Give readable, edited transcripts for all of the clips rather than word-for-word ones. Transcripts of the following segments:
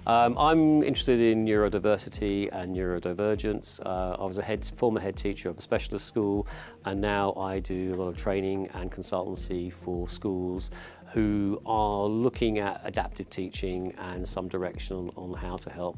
I'm interested in neurodiversity and neurodivergence. I was a former head teacher of a specialist school, and now I do a lot of training and consultancy for schools who are looking at adaptive teaching and some direction on how to help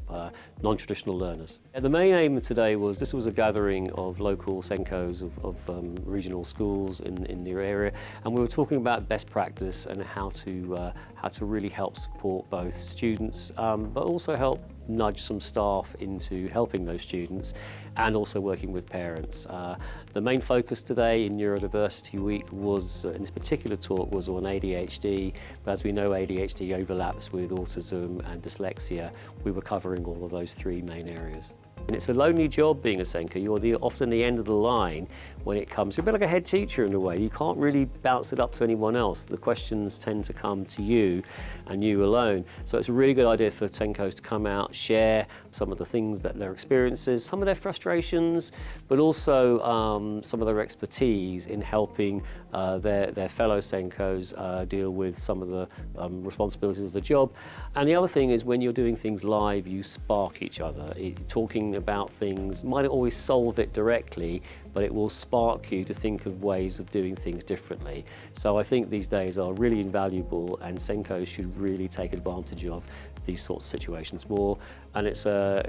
non-traditional learners. And the main aim of today was, this was a gathering of local SENCOs of regional schools in the area, and we were talking about best practice and how to really help support both students, but also help nudge some staff into helping those students and also working with parents. The main focus today in Neurodiversity Week was, in this particular talk, was on ADHD, but as we know ADHD overlaps with autism and dyslexia. We were covering all of those three main areas. And it's a lonely job being a SENCO. You're often the end of the line when it comes. You're a bit like a head teacher in a way. You can't really bounce it up to anyone else. The questions tend to come to you and you alone. So it's a really good idea for SENCOs to come out, share some of the things that their experiences, some of their frustrations, but also some of their expertise in helping their fellow SENCOs deal with some of the responsibilities of the job. And the other thing is, when you're doing things live, you spark each other. Talking about things might not always solve it directly, but it will spark you to think of ways of doing things differently. So I think these days are really invaluable, and SENCOs should really take advantage of these sorts of situations more. And it's a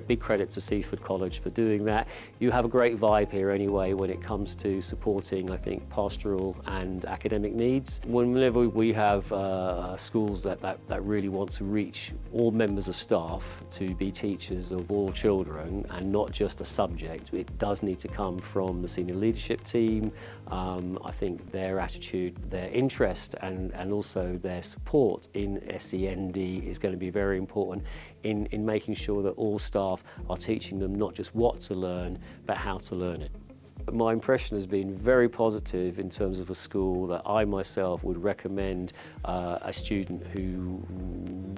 big credit to Seaford College for doing that. You have a great vibe here anyway when it comes to supporting, I think, pastoral and academic needs. Whenever we have schools that really want to reach all members of staff to be teachers of all children and not just a subject, it does need to come from the senior leadership team. I think their attitude, their interest, and also their support in SEND is going to be very important in making sure that all staff are teaching them not just what to learn, but how to learn it. My impression has been very positive in terms of a school that I myself would recommend a student who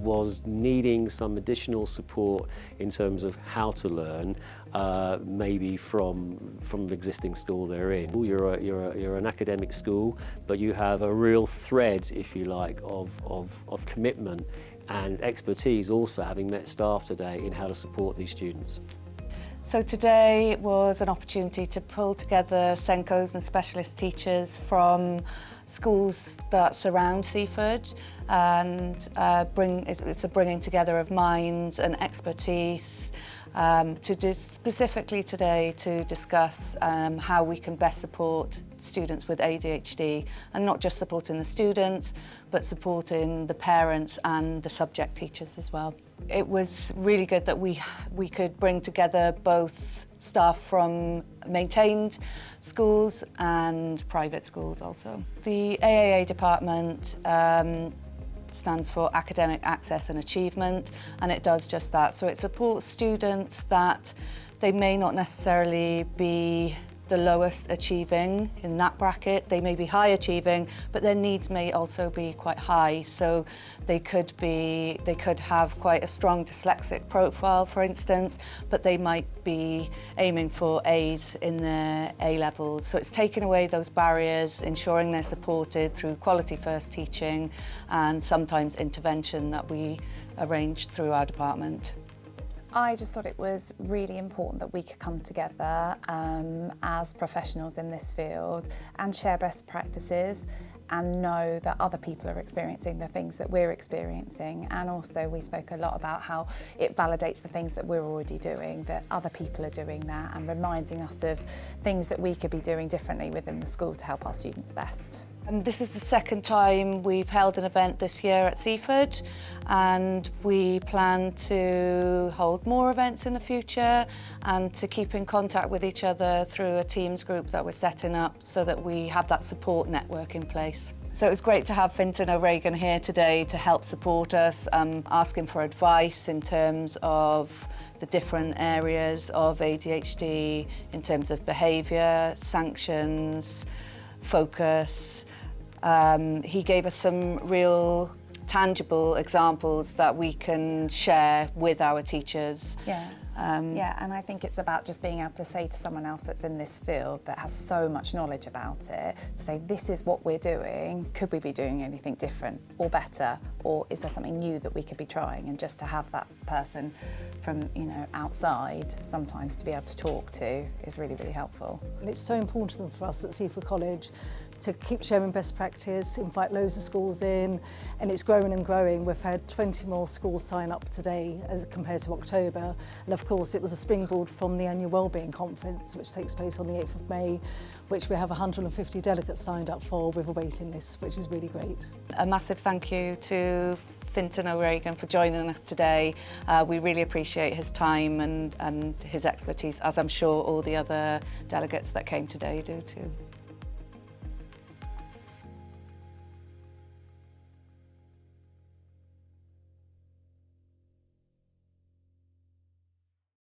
was needing some additional support in terms of how to learn, maybe from the existing school they're in. You're an academic school, but you have a real thread, if you like, of commitment and expertise, also having met staff today in how to support these students. So today was an opportunity to pull together SENCOs and specialist teachers from schools that surround Seaford, and it's a bringing together of minds and expertise specifically today to discuss how we can best support students with ADHD, and not just supporting the students, but supporting the parents and the subject teachers as well. It was really good that we could bring together both staff from maintained schools and private schools also. The AAA department stands for Academic Access and Achievement, and it does just that. So it supports students that they may not necessarily be the lowest achieving in that bracket. They may be high achieving, but their needs may also be quite high. So they could have quite a strong dyslexic profile, for instance, but they might be aiming for A's in their A levels. So it's taking away those barriers, ensuring they're supported through quality first teaching and sometimes intervention that we arrange through our department. I just thought it was really important that we could come together as professionals in this field and share best practices and know that other people are experiencing the things that we're experiencing. And also we spoke a lot about how it validates the things that we're already doing, that other people are doing that, and reminding us of things that we could be doing differently within the school to help our students best. This is the second time we've held an event this year at Seaford, and we plan to hold more events in the future and to keep in contact with each other through a Teams group that we're setting up so that we have that support network in place. So it was great to have Fintan O'Regan here today to help support us, asking for advice in terms of the different areas of ADHD, in terms of behaviour, sanctions, focus. He gave us some real tangible examples that we can share with our teachers. Yeah. Yeah, and I think it's about just being able to say to someone else that's in this field that has so much knowledge about it, to say, this is what we're doing, could we be doing anything different or better, or is there something new that we could be trying? And just to have that person from, you know, outside sometimes to be able to talk to is really, really helpful. And it's so important for us at Seaford College to keep sharing best practice, invite loads of schools in, and it's growing and growing. We've had 20 more schools sign up today as compared to October, and of course it was a springboard from the annual Wellbeing Conference, which takes place on the 8th of May, which we have 150 delegates signed up for with a waiting list, which is really great. A massive thank you to Fintan O'Regan for joining us today. We really appreciate his time and his expertise, as I'm sure all the other delegates that came today do too.